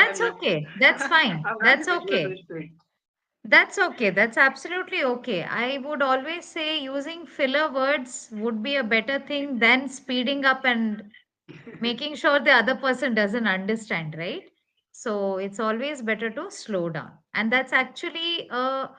That's I'm not. okay. That's fine. I'm not That's habitual to okay. speak. That's okay. That's absolutely okay. I would always say using filler words would be a better thing than speeding up and making sure the other person doesn't understand, right? So it's always better to slow down. And that's actually a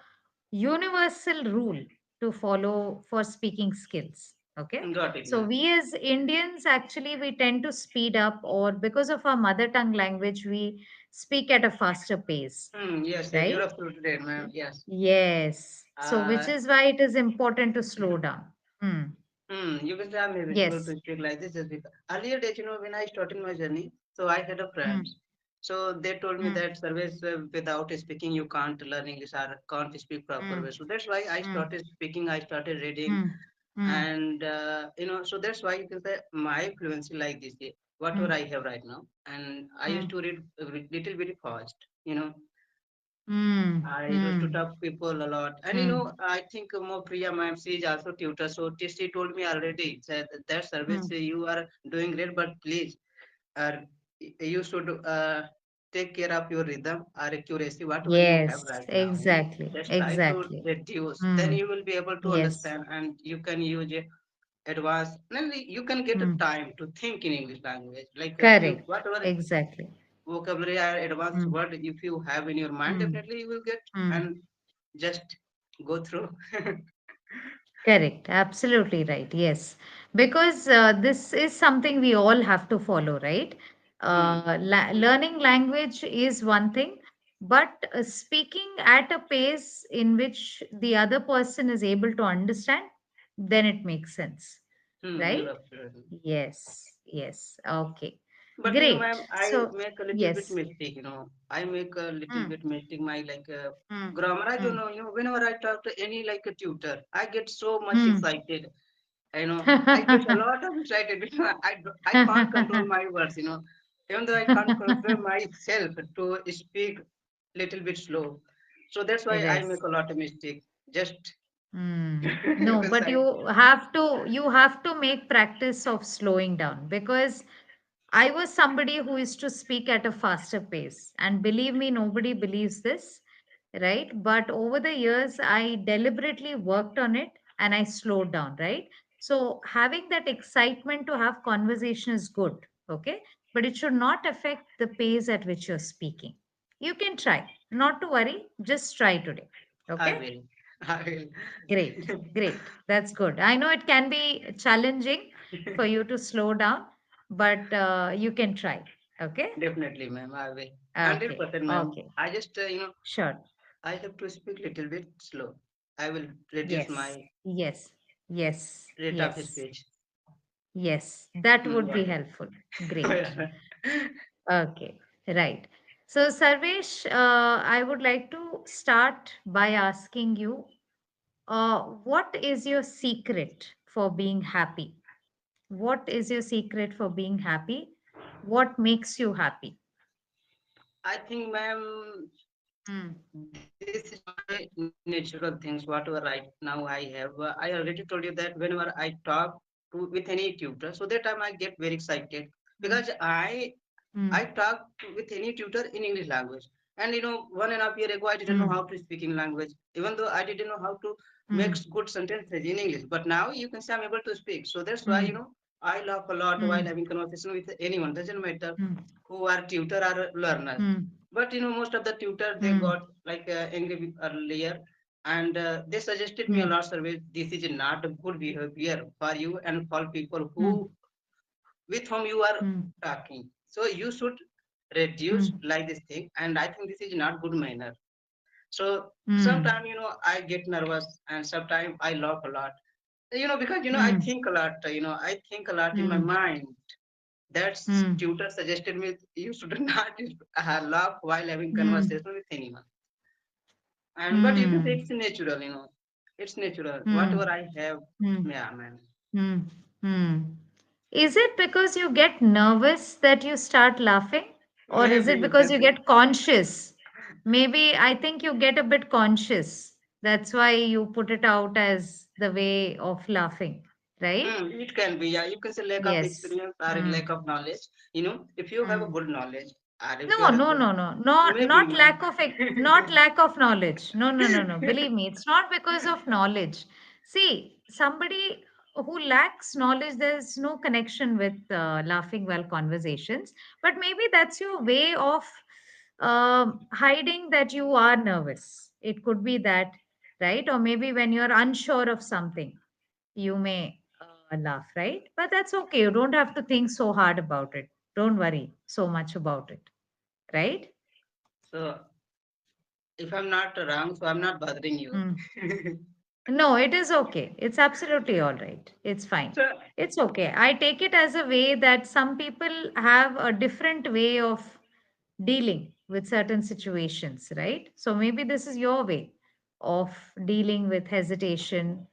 universal rule to follow for speaking skills. Okay. Got it, So ma'am. we as Indians actually we tend to speed up, or because of our mother tongue language, we speak at a faster pace, Yes, yes, you're right? absolutely right, ma'am. Yes. Yes. So which Uh, is why it is important to slow down. Hmm. you can say I'm habitual Yes. to speak like this just because earlier days, when I started my journey, so I had a Hmm. friends. So they told me Hmm. that service without speaking you can't learn English or can't speak proper Hmm. way. So that's why I Hmm. started speaking. I started reading, Hmm. Hmm. and so that's why you can say my fluency like this, whatever Hmm. I have right now. And I Hmm. used to read a little bit fast. Hmm. I used to Hmm. talk people a lot, and Hmm. I think more Priya ma'am, she is also tutor. So she told me already said that service Hmm. you are doing great, but please, uh, you should take care of your rhythm or accuracy, whatever you have Yes, right now. exactly. Just try to Exactly. reduce. Then Hmm. you will be able to Yes. understand, and you can use advanced. Then you can get a Hmm. time to think in English language, like you Correct. whatever Exactly. vocabulary or advanced Hmm. word if you have in your mind, Hmm. definitely you will get Hmm. and just go through. Correct. Absolutely right. Yes. Because this is something we all have to follow, right? Hmm. Learning language is one thing, but speaking at a pace in which the other person is able to understand, then it makes sense, You're right? absolutely. Yes. Yes. Okay. But Great. ma'am, I So, make a little bit yes. mistake. I make a little Mm, bit mistake. My mm, grammar. I don't mm, know. Whenever I talk to any like a tutor, I get so much mm. excited. I get a lot of excited. I can't control my words. Even though I can't control myself to speak little bit slow. So that's why I Yes. make a lot of mistake. Just you No, can but say. you have to make practice of slowing down, because I was somebody who used to speak at a faster pace, and believe me, nobody believes this, right? But over the years, I deliberately worked on it and I slowed down, right? So having that excitement to have conversation is good, okay? But it should not affect the pace at which you're speaking. You can try, not to worry, just try today, I okay? will. I Great, will. great. That's good. I know it can be challenging for you to slow down, but you can try. Okay? Definitely, ma'am. I will. Okay. 100%, ma'am. Okay. I just, Sure. I have to speak little bit slow. I will reduce Yes. my Yes. Yes. rate of Yes. speech. Yes. That would be Got it. helpful. Great. Okay. Right. So, Sarvesh, I would like to start by asking you, what is your secret for being happy? What is your secret for being happy? What makes you happy? I think, ma'am, Mm, this is my natural things, whatever right now I have. I already told you that whenever I talk with any tutor, so that time I get very excited mm, because I mm, talk with any tutor in English language. And 1.5 years ago, I didn't know how mm, to speak in language, even though I didn't know how to make mm, good sentences in English. But now you can say I'm able to speak. So that's why, mm, I laugh a lot while mm, having conversation with anyone. Doesn't matter mm, who are tutor or learners. mm, But most of the tutor they mm, got like angry earlier, and they suggested me a mm, lot. Survey, this is not a good behavior for you and for people mm, who with whom you are mm, talking. So you should reduce mm, like this thing. And I think this is not good manner. So mm, sometimes, I get nervous and sometimes I laugh a lot. Because, I mm, think a lot, I think a lot in my mm, mind. That mm, tutor suggested me you should not laugh while having mm, conversation with anyone. But you can say mm, it's natural, it's natural. mm, Whatever I have, mm, yeah, man. mm, mm. Is it because you get nervous that you start laughing? Or is Maybe it you because can you say. get conscious? Maybe I think you get a bit conscious. That's why you put it out as the way of laughing, right? It can be, yeah. You can say lack of Yes. experience or a Mm, lack of knowledge. If you have a mm, good knowledge, And if you No, are no, no, no, not maybe not no. lack of not lack of knowledge. No, no, no, no. Believe me, it's not because of knowledge. See, somebody who lacks knowledge, there's no connection with laughing while conversations. But maybe that's your way of hiding that you are nervous. It could be that, right? Or maybe when you're unsure of something, you may laugh, right? But that's okay. You don't have to think so hard about it. Don't worry so much about it, right? So if I'm not wrong, so I'm not bothering you. Mm. No, it is okay. It's absolutely all right. It's fine. So It's okay. I take it as a way that some people have a different way of dealing with certain situations, right? So maybe this is your way of dealing with hesitation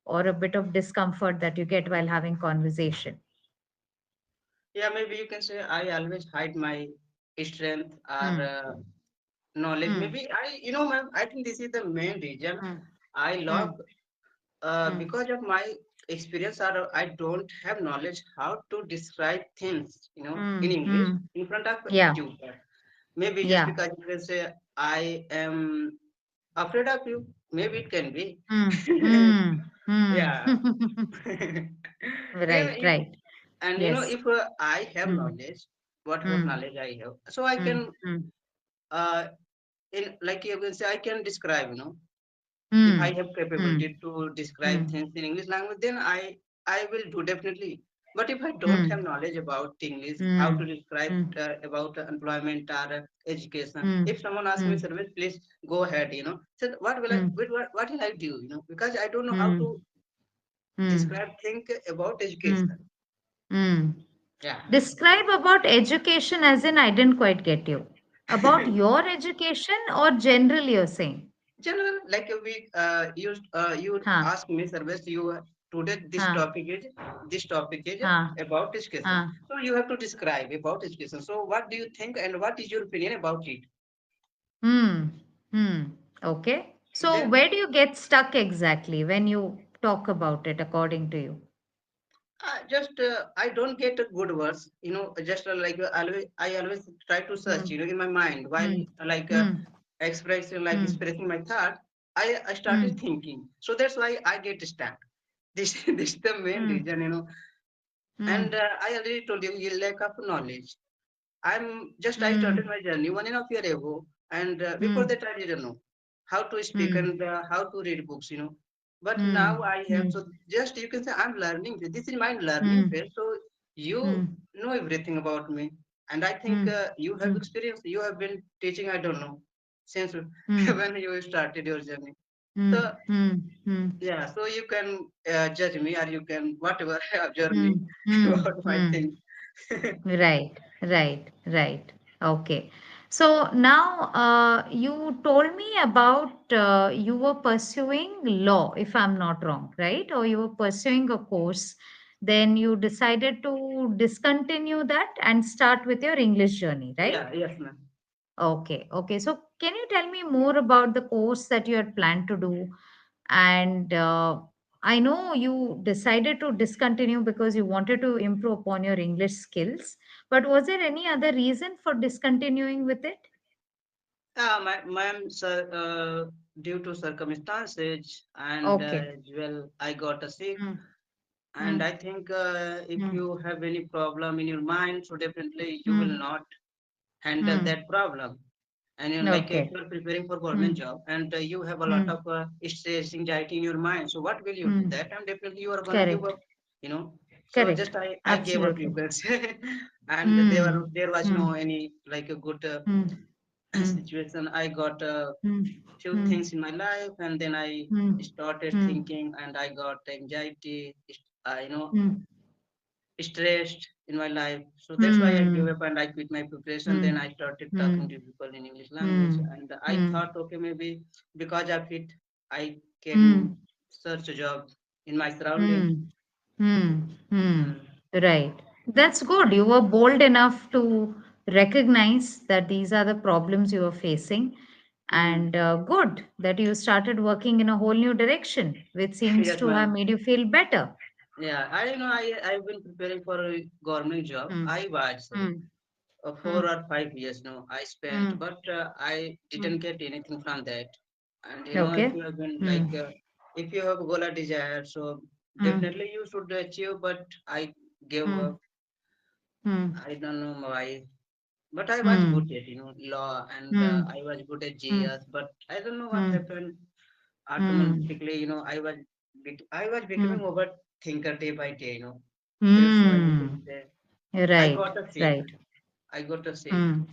or a bit of discomfort that you get while having conversation. yeah, maybe you can say I always hide my strength or Mm. knowledge. Mm. Maybe ma'am, I think this is the main reason Mm. I love, Mm. Mm. because of my experience, or I don't have knowledge how to describe things, in Mm. English Mm. in front of Yeah. you. Maybe just Yeah. because you can say I am afraid of you. Maybe it can be. Mm. Mm. Yeah. Mm. Right, If, right. and Yes. if I have Mm. knowledge, what Mm. knowledge I have, so I Mm. can, Mm. uh in like you can say I can describe, if I Mm. have Mm. capability to describe Mm. things in English language, then I will do definitely. But if I don't have Mm. knowledge about English, how to Mm. describe Mm. about employment or education, if Mm. someone asks me Mm. service, please go ahead. So what will I, Mm. what will I do? Because I don't know how to Mm. Mm. describe things about education. Mm. Mm. Yeah. Describe about education as in I didn't quite get you. About your education or generally you're saying? General, like you Huh. ask me service, today Huh. this topic is Huh. about education. Huh. So you have to describe about education. So what do you think and what is your opinion about it? Hmm. Hmm. Okay. So Then where do you get stuck exactly when you talk about it according to you? just I don't get good words. Just I always try to search, Hmm. in my mind while Hmm. like Hmm. Hmm. expressing my thought. I started Hmm. thinking. So that's why I get stuck. This is the main Hmm. reason. And Hmm. I already told you, lack of knowledge. I started Hmm. my journey 1.5 year ago, and before Hmm. that I didn't know how to speak Hmm. and how to read books. But now Hmm. I have, Hmm. so just you can say I'm learning. This is my learning Hmm. phase. So you Hmm. know everything about me, and I think Hmm. you have Hmm. experience. You have been teaching. I don't know since Hmm. when you started your journey. Hmm. So Hmm. Hmm. yeah, so you can judge me or you can whatever observe Hmm. me Hmm. about my Hmm. things. Right, right, right. Okay. So now you told me about you were pursuing law, if I'm not wrong, right? Or you were pursuing a course. Then you decided to discontinue that and start with your English journey, right? Yeah, yes, ma'am. Okay, okay. So can you tell me more about the course that you had planned to do? And I know you decided to discontinue because you wanted to improve upon your English skills, but was there any other reason for discontinuing with it? Ma'am, sir, due to circumstances and Okay. as well, I got a sick. Hmm. And Hmm. I think if Hmm. you have any problem in your mind, so definitely you will Hmm. not handle Hmm. that problem. And like if Okay. you're preparing for Hmm. government job and you have a lot Hmm. of stress, anxiety in your mind, so what will you do? Hmm. That time definitely you are gonna give Correct. up, you know. So Correct. just I gave up, you Absolutely. can say, and Hmm. there was Hmm. no any like a good Hmm. Hmm. situation. I got Hmm. few Hmm. things in my life, and then I Hmm. started Hmm. thinking, and I got anxiety, Hmm. stressed in my life. So that's why I gave Hmm. up and I quit my preparation. Hmm. Then I started talking Hmm. to people in English language, Hmm. and I Hmm. thought, okay, maybe because of it, I can Hmm. search a job in my surrounding. Hmm. Hmm. Hmm. Mm. Right. That's good. You were bold enough to recognize that these are the problems you are facing. Mm. And good that you started working in a whole new direction, which seems Yes, to have ma'am. made you feel better. Yeah, I know. I've been preparing for a government job. Hmm. I was sorry. Hmm. 4 or 5 years, I spent, Mm. but I didn't Mm. get anything from that. And if Okay. you have been like, Mm. if you have goal or desire, so Mm. definitely you should achieve. But I gave up. Mm. Mm. I don't know why, but I was good Mm. at law, and Mm. I was good at Mm. GS. But I don't know what Mm. happened. Mm. Automatically, I was becoming Mm. overthinker day by day. That's why you can Mm. say I Right. got a sick. Right. I got a sick. Mm.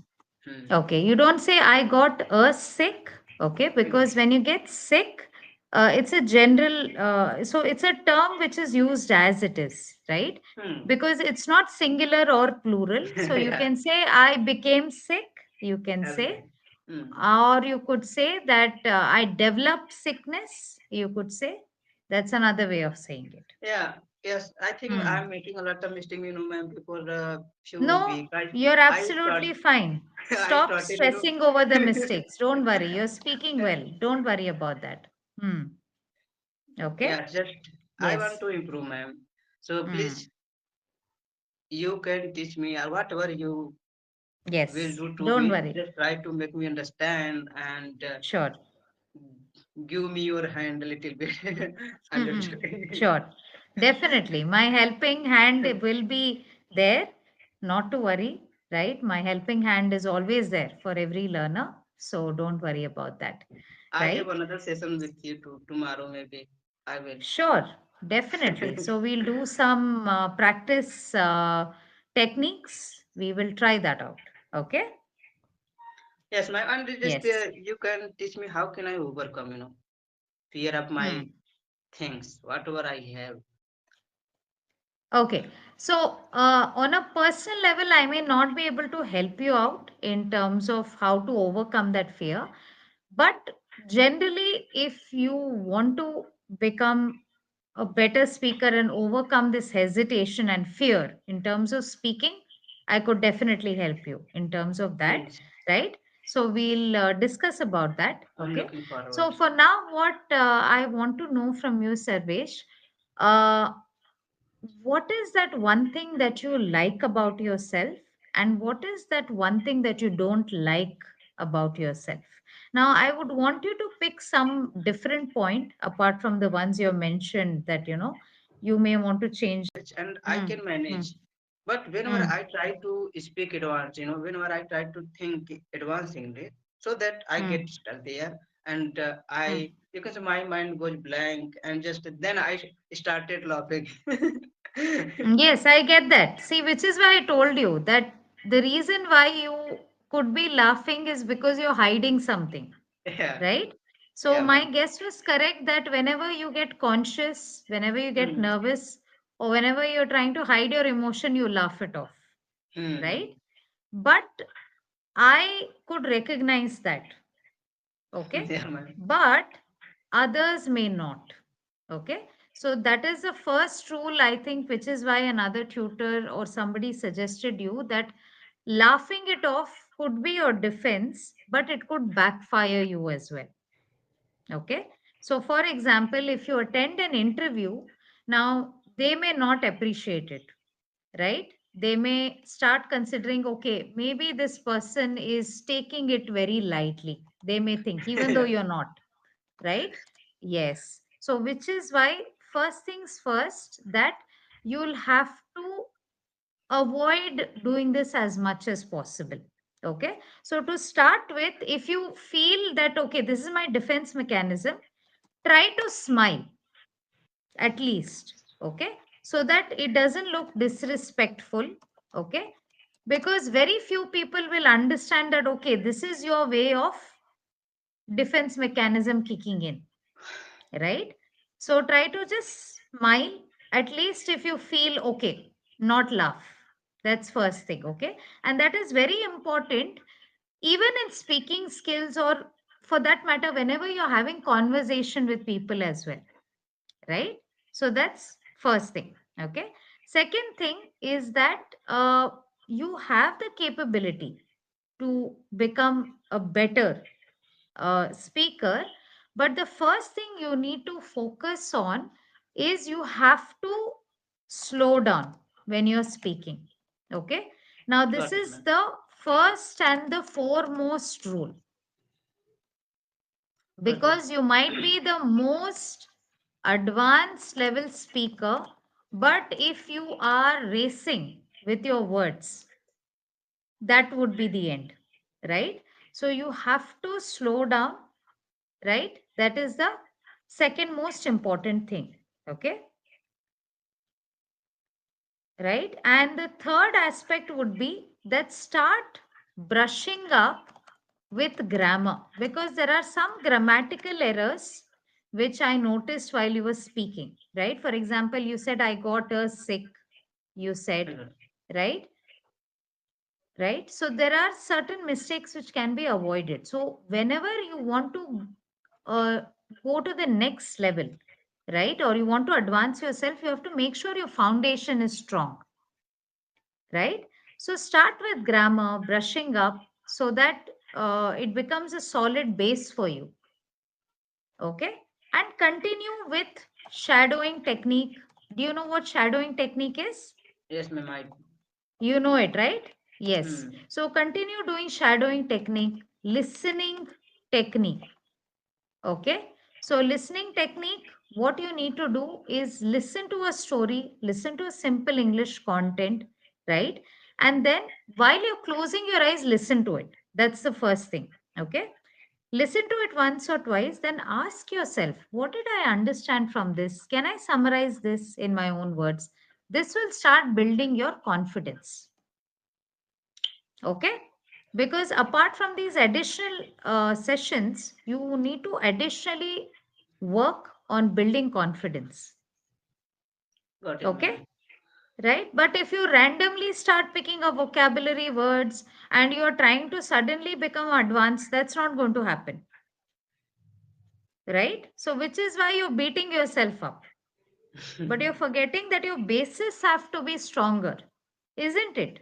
Hmm. Okay, you don't say I got a sick, okay, because when you get sick, it's a general, so it's a term which is used as it is, right? Hmm. Because it's not singular or plural. So you Yeah, can say I became sick, you can say, okay. Hmm. or you could say that I developed sickness, you could say. That's another way of saying it. Yeah, yes, I think Hmm. I'm making a lot of mistake, ma'am, before a few No, weeks. you're I start, absolutely fine. I Stop started, stressing over the mistakes. Don't worry. You're speaking well. Don't worry about that. Hmm. Okay? yeah, just I want Yes. to improve, ma'am. So Hmm. please, you can teach me or whatever you will Yes. do to Don't me. worry. Just try to make me understand and Sure. give me your hand a little bit. I'm just joking. Sure. Definitely. My helping hand will be there. Not to worry, right? My helping hand is always there for every learner. So don't worry about that. I have Right? another session with you tomorrow, maybe. I will. Sure, definitely. So we'll do some practice techniques. We will try that out. Okay? Yes, my and just Yes. you can teach me how can I overcome, fear of my Hmm. things, whatever I have. Okay. So, on a personal level, I may not be able to help you out in terms of how to overcome that fear. But generally, if you want to become a better speaker and overcome this hesitation and fear in terms of speaking, I could definitely help you in terms of that, Please, right? So we'll discuss about that. I'm Okay. looking So forward. for now, what I want to know from you, Sarvesh, uh, what is that one thing that you like about yourself, and what is that one thing that you don't like about yourself? Now, I would want you to pick some different point apart from the ones you mentioned that you may want to change. And I Hmm. can Hmm. manage. But whenever Hmm. I try to speak advance, whenever I try to think advanced English, so that I Hmm. get stuck there, and Hmm. because my mind goes blank, and just then I started laughing. Yes, I get that. See, which is why I told you that the reason why you could be laughing is because you're hiding something, Yeah, right? So yeah, my ma'am. guess was correct that whenever you get conscious, whenever you get Hmm. nervous, or whenever you're trying to hide your emotion, you laugh it off, Hmm. right? But I could recognize that, okay? Yeah, ma'am. But others may not, okay? So that is the first rule, I think, which is why another tutor or somebody suggested you that laughing it off could be your defense, but it could backfire you as well. Okay. So, for example, if you attend an interview, now they may not appreciate it, right? They may start considering, okay, maybe this person is taking it very lightly. They may think, even though Yeah. you're not, right? Yes. So, which is why, first things first, that you'll have to avoid doing this as much as possible. Okay. So, to start with, if you feel that, okay, this is my defense mechanism, try to smile at least, okay, so that it doesn't look disrespectful, okay, because very few people will understand that, okay, this is your way of defense mechanism kicking in, right? So try to just smile, at least if you feel okay, not laugh. That's first thing, okay? And that is very important even in speaking skills, or for that matter whenever you're having conversation with people as well, right? So that's first thing. Okay. Second thing is that you have the capability to become a better speaker, but the first thing you need to focus on is you have to slow down when you're speaking. Okay. Now this Got it, is ma'am. the first and the foremost rule, Okay. because you might be the most advanced level speaker, but if you are racing with your words, that would be the end, right? So you have to slow down, right? That is the second most important thing, okay? Right? And the third aspect would be that start brushing up with grammar, because there are some grammatical errors which I noticed while you were speaking, right? For example, you said, I got a sick, you said, Okay. right? Right? So there are certain mistakes which can be avoided. So whenever you want to uh, go to the next level, right? Or you want to advance yourself, you have to make sure your foundation is strong, right? So start with grammar, brushing up so that it becomes a solid base for you. Okay. And continue with shadowing technique. Do you know what shadowing technique is? Yes, ma'am. I. You know it, right? Yes. Hmm. So continue doing shadowing technique, listening technique. Okay. So, listening technique, what you need to do is listen to a story, listen to a simple English content, right? And then while you're closing your eyes, listen to it. That's the first thing. Okay. Listen to it once or twice, then ask yourself, what did I understand from this? Can I summarize this in my own words? This will start building your confidence. Okay. Because apart from these additional sessions, you need to additionally work on building confidence. Got it, Okay. ma'am. Right. But if you randomly start picking up vocabulary words and you're trying to suddenly become advanced, that's not going to happen. Right. So, which is why you're beating yourself up. But you're forgetting that your bases have to be stronger, isn't it?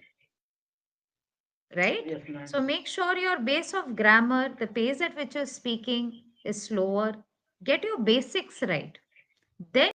Right? Yes, ma'am. So make sure your base of grammar, the pace at which you're speaking is slower. Get your basics right. Then